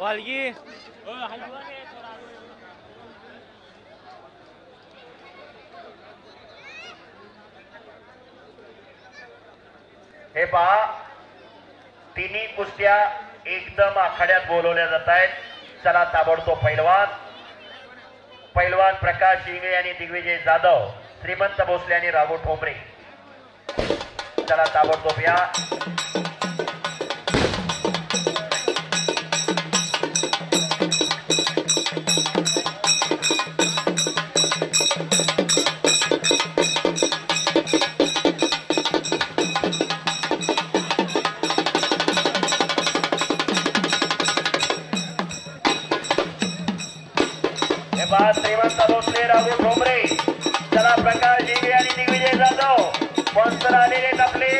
वालगी हे पहा, तिन्ही कुस्त्या एकदम आखाड्यात बोलवल्या जात आहेत. चला ताबडतोब पैलवान प्रकाश इंगळे आणि दिग्विजय जाधव, श्रीमंत भोसले आणि राघव ठोंबरे. चला ताबडतोब या. श्रीमंत भोसले, राघव ठोंबरे. चला प्रकाश इंगळे आणि दिग्विजय जाधव स्पॉन्सर आलेले आपले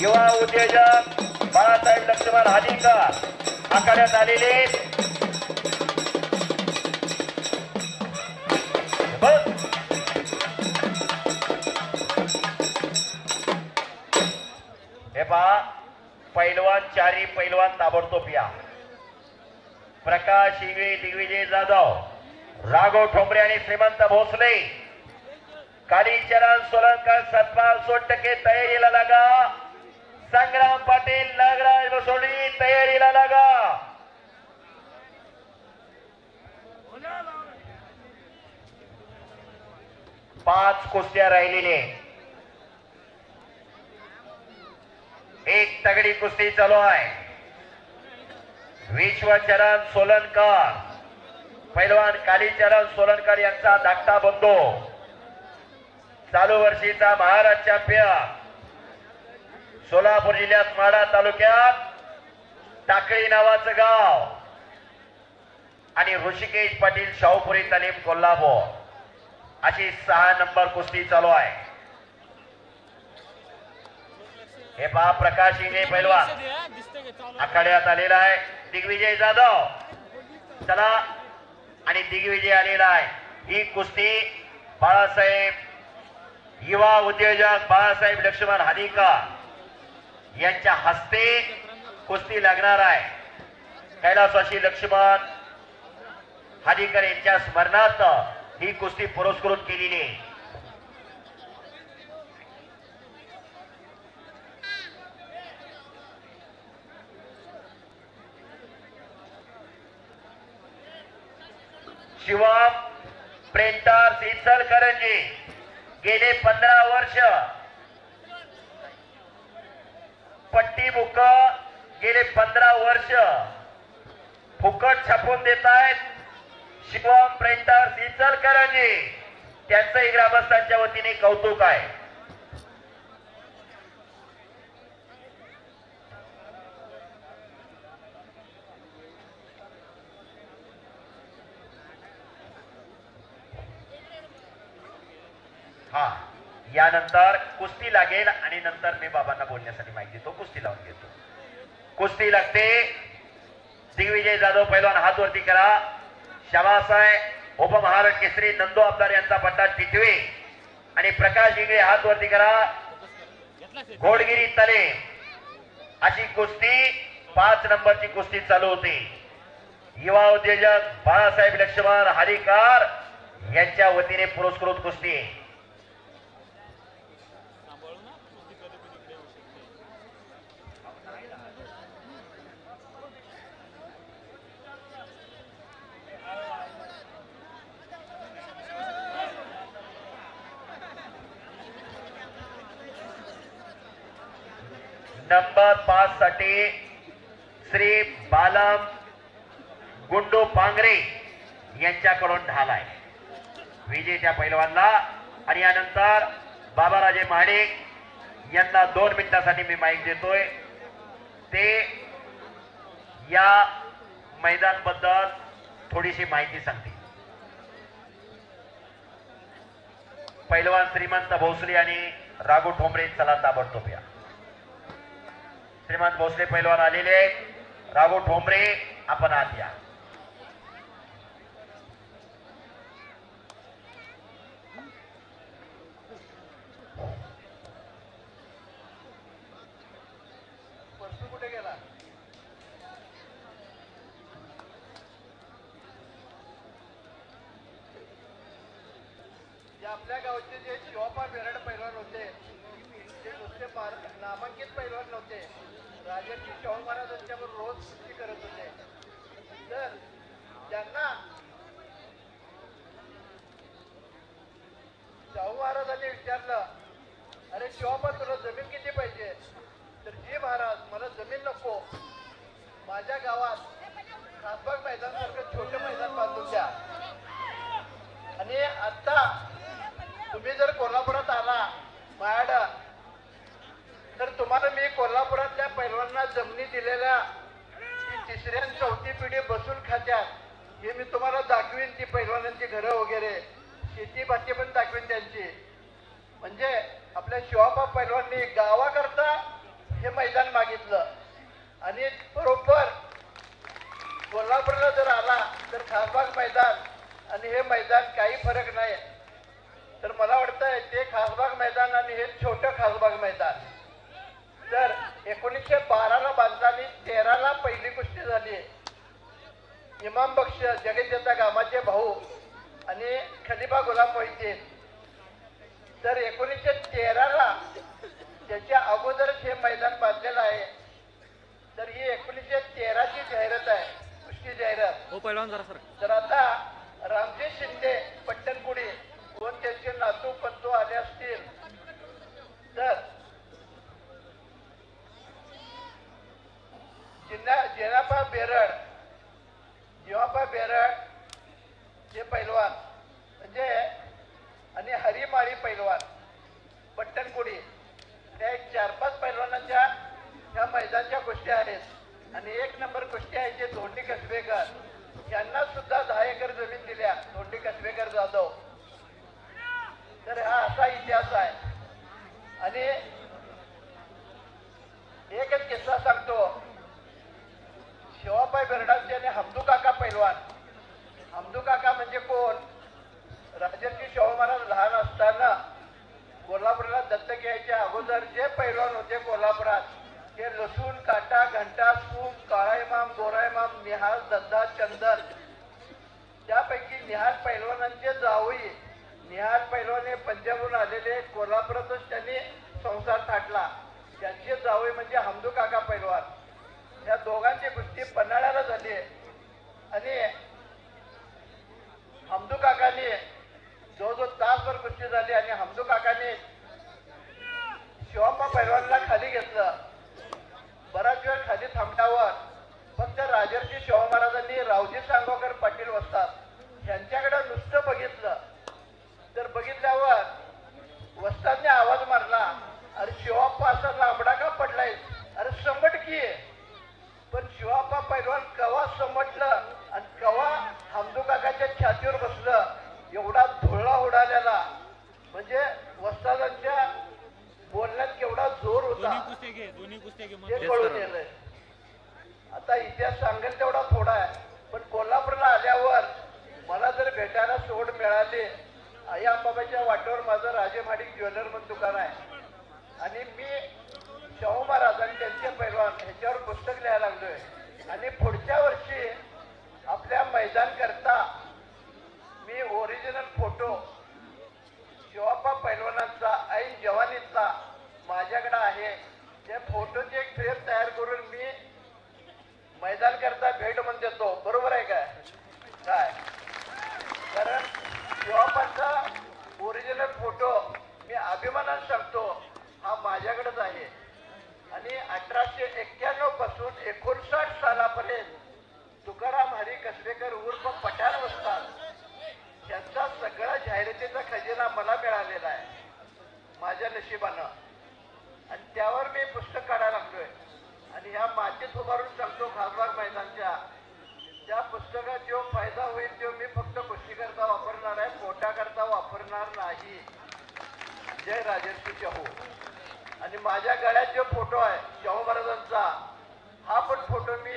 युवा उद्योजक बाळासाहेब लक्ष्मण हादीकर आखाड्यात आलेले. हे पहा, पैलवान चारी पैलवान ताबडतोब या. प्रकाश इंगळे, दिग्विजय जाधव, राघव ठोंबरे आणि श्रीमंत भोसले. कालीचरण सोलंकर, सतपाल सोनटके तयारीला लागा. संग्राम पाटील, नागराज बसोडी तयारीला लागा. पाच कुस्त्या राहिलेले. एक तगडी कुस्ती चालू आहे. विश्वचरण सोलनकर, पैलवान कालीचरण सोलनकर यांचा धाकटा बंधू, चालू वर्षीचा महाराष्ट्र चॅम्पियन, सोलापूर जिल्ह्यात माढा तालुक्यात टाकळी नावाचं गाव, आणि ऋषिकेश पाटील, शाहूपुरी तालीम, कोल्हापूर. अशी 6 नंबर कुस्ती चालू आहे. हे पहा, प्रकाश इंगळे पैलवान आखाड्यात आलेला आहे. दिग्विजय जाधव, चला, आणि दिग्विजय आलेला आहे. ही कुस्ती बाळासाहेब, युवा उद्योजक बाळासाहेब लक्ष्मण हादीकर यांच्या हस्ते कुस्ती लागणार आहे. कैलासवासी लक्ष्मण हादीकर यांच्या स्मरणार्थ ही कुस्ती पुरस्कृत केलेली आहे. शिवम प्रिंटर्स इचलकरंजी गेले 15 वर्ष पट्टी बुक गेले 15 वर्ष फुकट छापून देत आहेत. शिवम प्रिंटर्स इचलकरंजी, त्यांचंही ग्रामस्थांच्या वतीने कौतुक आहे. हा, यानंतर कुस्ती लागेल आणि नंतर मी बाबांना बोलण्यासाठी माहिती देतो. कुस्ती लावून घेतो. कुस्ती लागते. दिग्विजय जाधव पैलवान हात वरती करा. शाबास आहे. उपमहाराष्ट्र केसरी नंदू अब्दार यांचा पट्टा टिटवे आणि प्रकाश इंगळे हात वरती करा. घोडगिरी तले अशी कुस्ती 5 नंबरची कुस्ती चालू होती. युवा उद्योजक बाळासाहेब लक्ष्मण हादीकर यांच्या वतीने पुरस्कृत कुस्ती. नंबर 5 साठी श्री बालम गुंडू पांगरे यांच्याकडून ढाल आहे. विजेत्या पैलवानला. आणि यानंतर बाबाराजे महाडिक यांना 2 मिनिटांसाठी मी माईक देतोय. ते या मैदान बद्दल थोडीशी माहिती सांगतील. पैलवान श्रीमंत भोसले आणि राघव ठोंबरे, चला ताबडतोब या. श्रीमंत भोसले पैलवान आलेले. राघव ठोंबरे, आपण आत या. आपल्या गावचे जे शिवापा बेरड पैलवान होते ते नुसते नामांकित पैलवान नव्हते, राजर्षी शाहू महाराजांच्यावर रोज कुस्ती करत होते. तर त्यांना शाहू महाराजांनी विचारलं, अरे शिवापा तुला जमीन किती पाहिजे? तर जी महाराज, मला जमीन नको, माझ्या गावात खासबाग मैदान सारखं छोटं मैदान बांधून द्या. आणि आता तुम्ही जर कोल्हापुरात आला माझ्याकडं, तर तुम्हाला मी कोल्हापुरातल्या पैलवानांना जमिनी दिलेल्या ती तिसरी आणि चौथी पिढी बसून खात्यात, हे मी तुम्हाला दाखवीन. ती पैलवानांची घरं वगैरे, शेती भाती पण दाखवीन त्यांची. म्हणजे आपल्या शिवापा पैलवाननी गावाकरता हे मैदान मागितलं. आणि बरोबर कोल्हापूरला जर आला तर खासबाग मैदान आणि हे मैदान काही फरक नाही. तर मला वाटतंय ते खासबाग मैदान आणि हे छोटं खासबाग मैदान. तर 1912ला बांधताना 13ला पहिली कुस्ती झाली. इमाम बख्श जगज्जेता गामाचे भाऊ आणि खलिफा गुलाम मोहिद्दीन. तर 1913ला त्याच्या अगोदरच हे मैदान बांधलेलं आहे. तर ही 1913ची जाहिरात आहे, कुस्ती जाहिरात. हो पहिलवान जरा सर. तर आता रामजी शिंदे पट्टणकुडी कोण त्यांचे नातू पत्तू आले असतील तर जेनापा बेरड, जेवापा बेरड हे पैलवान म्हणजे, आणि हरिमाळी पैलवान पट्टणकुडी, त्या एक 4-5 पैलवानांच्या ह्या मैदानच्या कुस्ती आहेत. आणि 1 नंबर कुस्ती आहे जे धोंडी कसबेकर, यांना सुद्धा 10 एकर जमीन दिल्या, धोंडी कसबेकर जाधव. तर हा असा इतिहास आहे. आणि एकच किस्सा सांगतो. शिवापाई बेरडांचे आणि हमदू काका पैलवान. हमदू काका म्हणजे कोण? राजर्षी शाहू महाराज लहान असताना कोल्हापूरला दत्तक घ्यायच्या अगोदर जे पैलवान होते कोल्हापुरात, ते लसूण, काटा, घंटा, सूम, काळा इमाम, गोरा इमाम, निहाल, दद्दा, चंदन, त्यापैकी निहाल पैलवानांचे जावई, निहाल पैलवान हे पंजाबहून आलेले, कोल्हापुरातच त्यांनी संसार थाटला. त्यांचे जावई म्हणजे हमदू काका पैलवान. या दोघांची कुस्ती पन्हाळ्याला झाली. आणि हमदू काकाने जवळजवळ तासभर कुस्ती झाली. आणि हमदू काकाने शिवाप्पा पैलवानला खाली घेतलं. बराच वेळ खाली थांबल्यावर फक्त राजर्षी शाहू महाराजांनी रावजी सांगोकर पाटील वस्ताद यांच्याकडे नुसतं बघितलं. तर बघितल्यावर वस्तादने आवाज मारला, अरे शिवाप्पा असा लांबडा का पडलाय? अरे समट की. पण शिवाप्पा पैलवान कवा समटलं आणि कवा हमदू काकाच्या छातीवर बसलं, एवढा धुळा उडालेला. म्हणजे वस्तादांच्या बोलण्यात केवढा जोर होता हे कळून येलंय. आता इतिहास सांगेल तेवढा थोडा आहे. पण कोल्हापूरला आल्यावर मला जर भेटायला सोड मिळाली, आई अंबाबाईच्या वाटेवर माझं राजे माडिक ज्वेलर म्हणून दुकान आहे. आणि मी शाहू महाराज आणि त्यांचे पैलवान ह्याच्यावर पुस्तक लिहायला लागलोय. आणि पुढच्या वर्षी आपल्या मैदान करता मी ओरिजिनल फोटो शिवाप्पा पैलवानांचा ऐन जवानीतला माझ्याकडे आहे. त्या फोटोची एक फ्रेम तयार करून मी मैदान करता भेट म्हणून देतो. बरोबर आहे काय? काय कारण शिवाप्पांचा ओरिजिनल फोटो मी अभिमानाने सांगतो हा माझ्याकडेच आहे. आणि 1891 पासून 59 सालापर्यंत तुकाराम हरी कसबेकर उर्फ पठाण वस्ताद यांचा सगळा जाहिरातीचा खजिना मला मिळालेला आहे माझ्या नशिबानं. आणि त्यावर मी पुस्तक काढायला लागलोय. आणि ह्या मातीत उभारून सांगतो खासबाग मैदानच्या त्या पुस्तकात जो फायदा होईल तो मी फक्त कुस्ती करता वापरणार आहे, पोटा करता वापरणार नाही. जय राजर्षी शाहू. आणि माझ्या गळ्यात जो फोटो आहे शाहू महाराजांचा, हा पण फोटो मी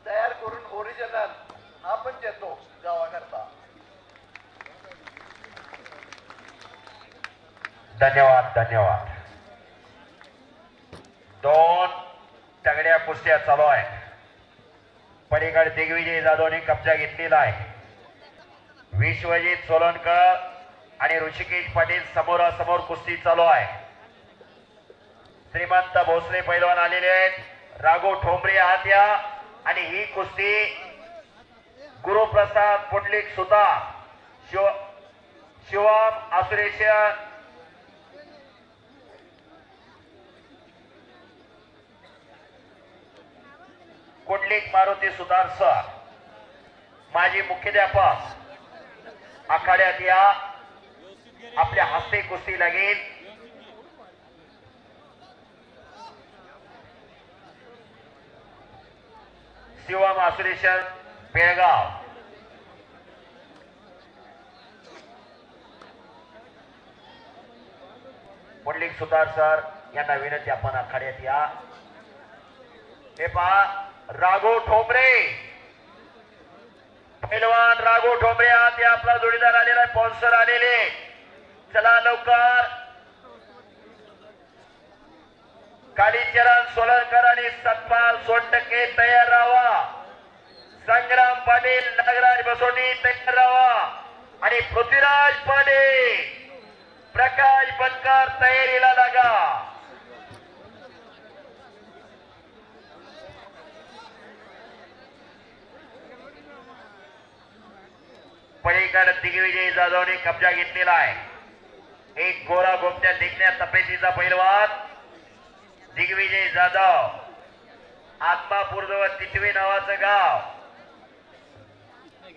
तयार करून ओरिजिनल हा पण देतो गावाकरता. धन्यवाद धन्यवाद. 2 तगड्या कुस्त्या चालू आहे. पलीकडे दिग्विजय जाधवने कब्जा घेतलेला आहे. विश्वजित सोलनकर आणि ऋषिकेश पाटील समोरासमोर कुस्ती चालू आहे. श्रीमंत भोसले पैलवान आलेले आहेत. राघव ठोंबरे आत या आणि ही कुस्ती गुरुप्रसाद पुंडलिक सुतार शिवम आसुरेशन कुंडलिक मारुती सुतार सर माजी मुख्याध्यापक आखाड्यात या. आपल्या हस्ते कुस्ती लागेल. शिवम आसुरेशन बेळगाव. पुंडलिक सुतार सर यांना विनंती आपण आखाड्यात या. हे पहा राघव ठोंबरे पैलवान राघव ठोंबरे आत या. आपला जोडीदार आलेला आहे. स्पॉन्सर आलेले. चला लवकर. कालीचरण सोलनकर आणि सतपाल सोनटके तयार राहा. संग्राम पाटील नागराज बसोनी तयार राहा आणि पृथ्वीराज पाटील प्रकाश बनकर तयारीला लागा. पलीकडे दिग्विजय जाधवने कब्जा घेतलेला आहे. एक गोरा गोमट्या देखण्या तपेतीचा पैलवान दिग्विजय जाधव. आत्मापूर जवळ तिटवे नावाचं गाव.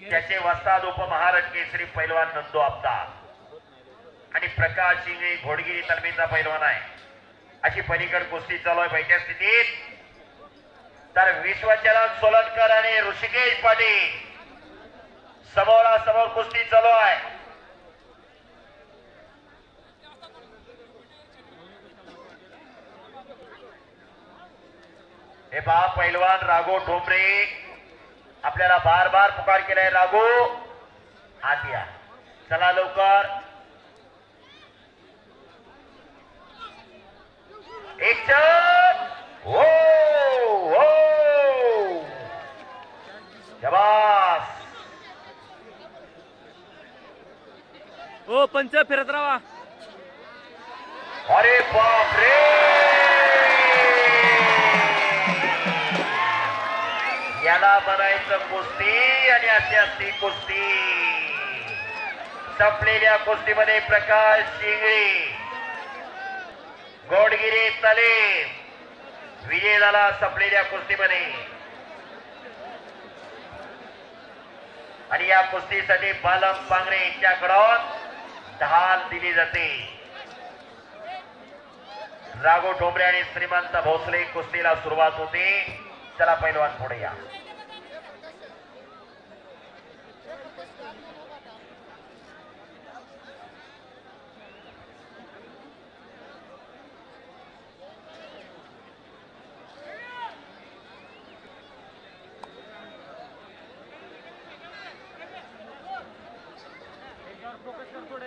त्याचे वस्ताद उपमहाराष्ट्र केसरी पैलवान नंदू आप्तार आणि प्रकाश शिंगे घोडगिरी तलमीचा पैलवान आहे. अशी पलीकड कुस्ती चालू आहे पहिल्या स्थितीत. तर विश्वचरण सोलनकर आणि ऋषिकेश पाटील समोरासमोर कुस्ती चालू आहे. हे पहा पैलवान राघव ठोंबरे आपल्याला बार बार पुकार केलाय. राघव आत या. चला लवकर. एक चल. हो हो शाबास. ओ पंच फिरत राहा. अरे बाप रे. याला म्हणायचं कुस्ती आणि अशी असती कुस्ती. संपलेल्या कुस्तीमध्ये प्रकाश शिंगळे घोडगिरी तले विजय झाला. संपलेल्या कुस्तीमध्ये आणि या कुस्तीसाठी बालम पांगरे यांच्याकडून ढाल दिली जाते. राघव ठोंबरे आणि श्रीमंत भोसले कुस्तीला सुरुवात होते. चला पैलवान पुढे या.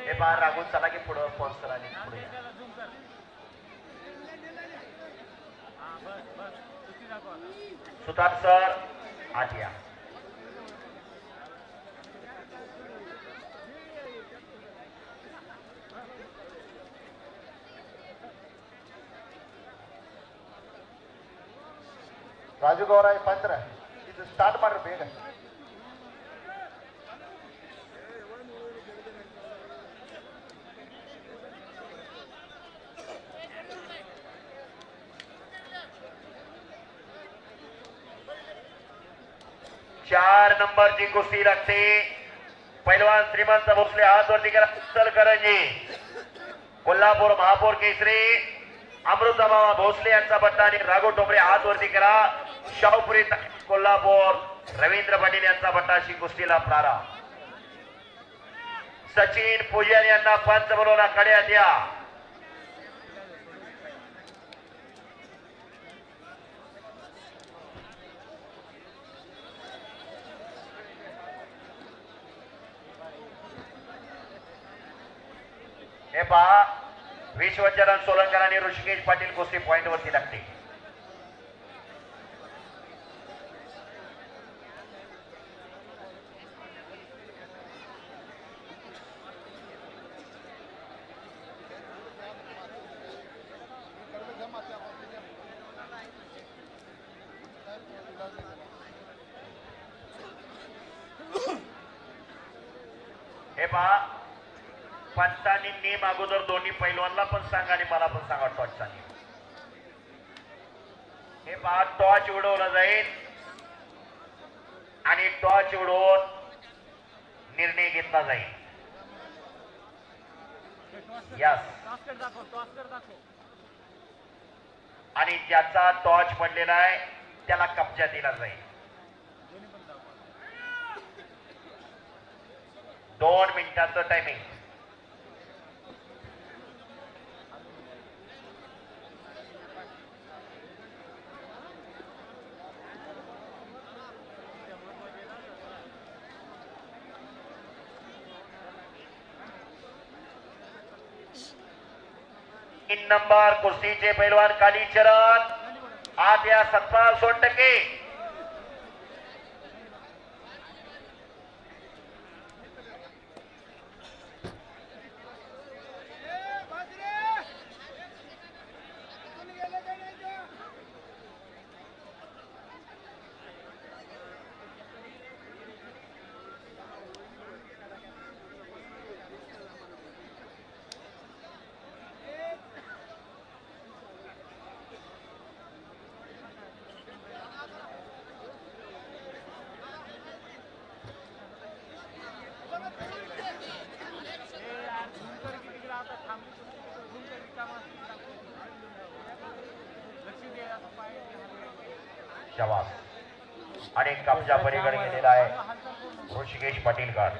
हे बाहेर राघव चला की पुढं स्पॉन्सर आले. पुढे या. सुतार सर आत या. ರಾಜು ಗೌರ ಪಂತ್ರ ಇದು ಸ್ಟಾರ್ಟ್ ಮಾಡ್ರಿ ಬೇಗ. चार नंबरची कुस्ती लागते. पैलवान श्रीमंत भोसले हात वरती करा. इचलकरंजी कोल्हापूर महापौर केसरी अमृतमामा भोसले यांचा बट्टा आणि राघव ठोंबरे हात वरती करा. शाहूपुरी कोल्हापूर रवींद्र पाटील यांचा बट्टा. अशी कुस्तीला प्रारंभ. सचिन पुजारी यांना पंच बोलवून आखाड्यात या. हे पहा विश्वचरण सोलनकर आणि ऋषिकेश पाटील कुस्ती पॉइंट वरती लागते. हे पहा, पंचांनी नेम अगोदर दोन्ही पैलवानला पण सांगा आणि मला पण सांगा टॉर्चचा नेम. हे पहा, टॉर्च उडवला जाईल आणि टॉर्च उडवून निर्णय घेतला जाईल. यस, आणि ज्याचा टॉर्च पडलेला आहे त्याला कब्जा दिला जाईल. 2 मिनिटाचं टायमिंग. तीन नंबर कुस्तीचे पैलवान कालीचरण आज या 17-16%. शाबास. आणि कब्जा पलीकडे गेलेला आहे ऋषिकेश पाटीलकर.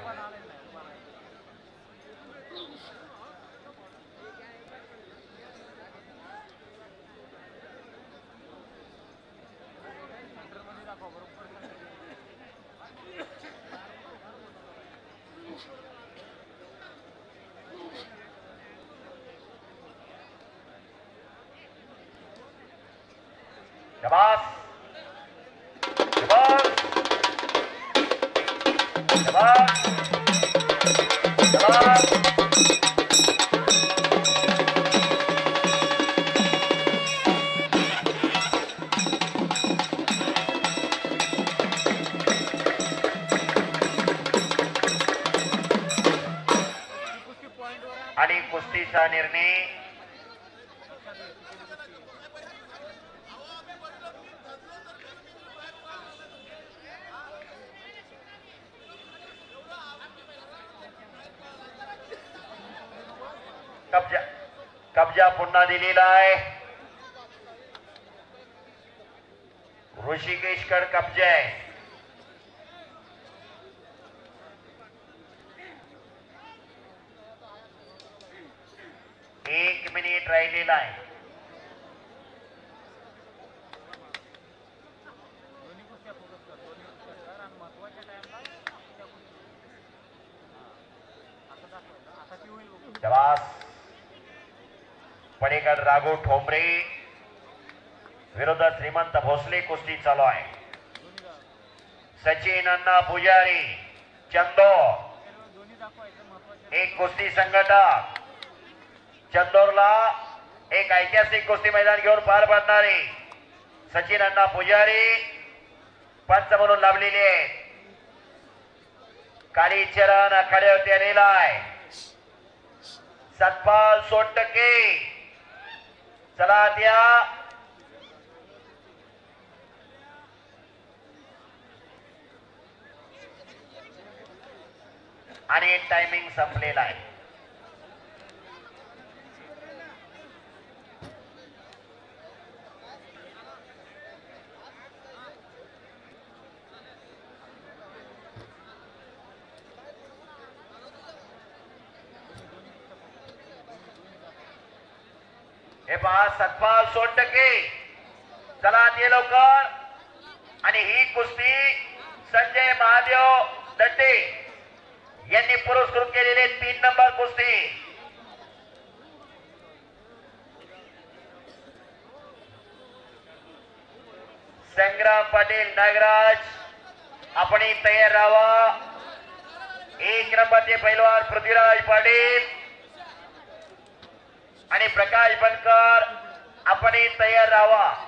शाबास. आणि कुस्तीचा निर्णय कब्जा पुन्हा दिलेला आहे. ऋषिकेशकर कब्जा आहे. एक मिनिट राहिलेला आहे. शाबास. पडेकर राघव ठोंबरे विरोधात श्रीमंत भोसले कुस्ती चालू आहे. सचिन अण्णा पुजारी चंदोर एक कुस्ती संघटक. चंदोरला एक ऐतिहासिक कुस्ती मैदान घेऊन पार पाडणारे सचिन अण्णा पुजारी पंच म्हणून लाभलेले आहेत. कालीचरण आखाड्यावरती आलेला आहे. सतपाल सोनटके. चला द्या. आणि टायमिंग संपलेला आहे. हे पहा, सतपाल सोनटके. चला ते लवकर. आणि ही कुस्ती संजय महादेव दट्टे यांनी पुरस्कृत केलेले 3 नंबर कुस्ती. संग्राम पाटील नागराज आपण तयार राहावा. 1 नंबरचे पैलवान पृथ्वीराज पाटील आणि प्रकाश बनकर आपण तयार राहावा.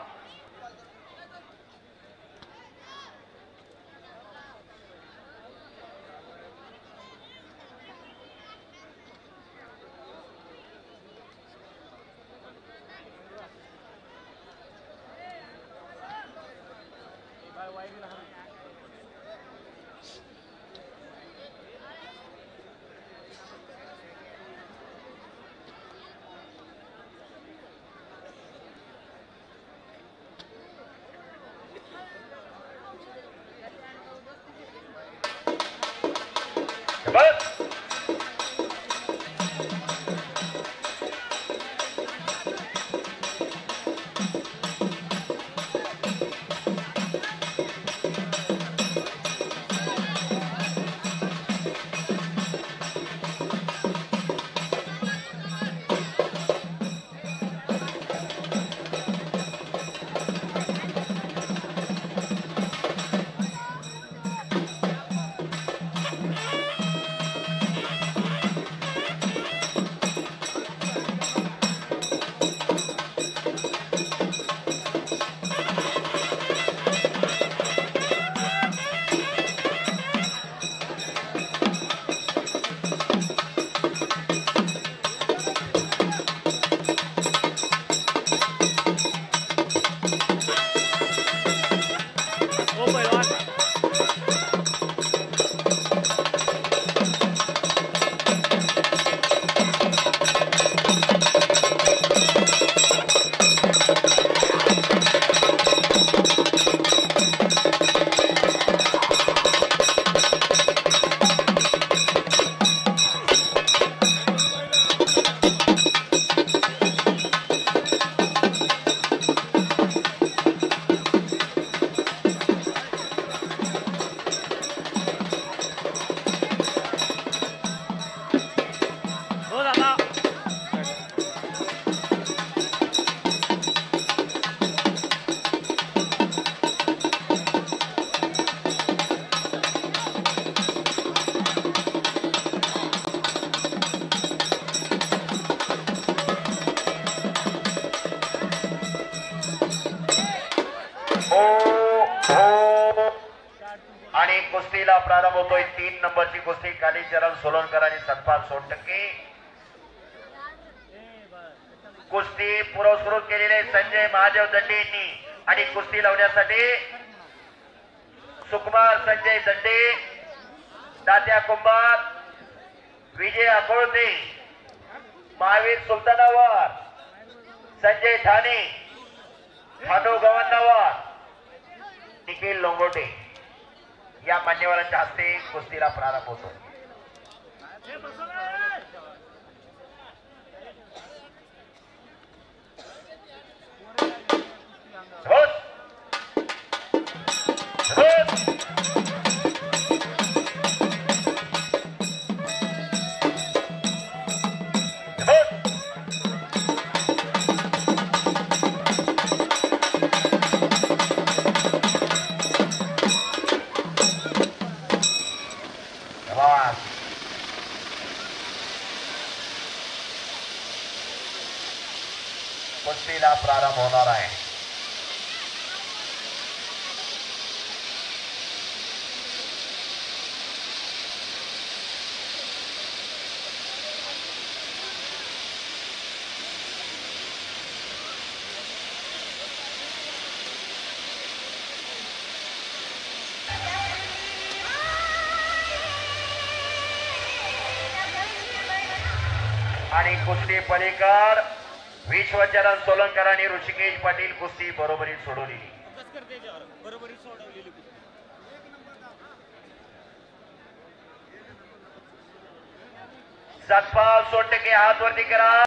बस ओ पैलवान हो दादा आणि कुस्तीला प्रारंभ होतोय 3 नंबरची कुस्ती कालीचरण सोलनकर आणि सतपाल सोनटक्के कुस्ती पुरस्कृत केलेले संजय महादेव दंडे यांनी आणि कुस्ती लावण्यासाठी सुकुमार संजय दंडे तात्या कुंभार विजय अकोळते महावीर सुलतानावर संजय ठाणे भानू गव्हाणवर निखिल लोंगोटे या मान्यवरांच्या हस्ते कुस्तीला प्रारंभ होतो कुस्तीला प्रारंभ होणार आहे आणि कुस्ती पलीकड विश्वचरण सोलनकर आणि ऋषिकेश पाटील कुस्ती बरोबरीत सोडवलेली सतपाल सोनटक्के हात वरती करा.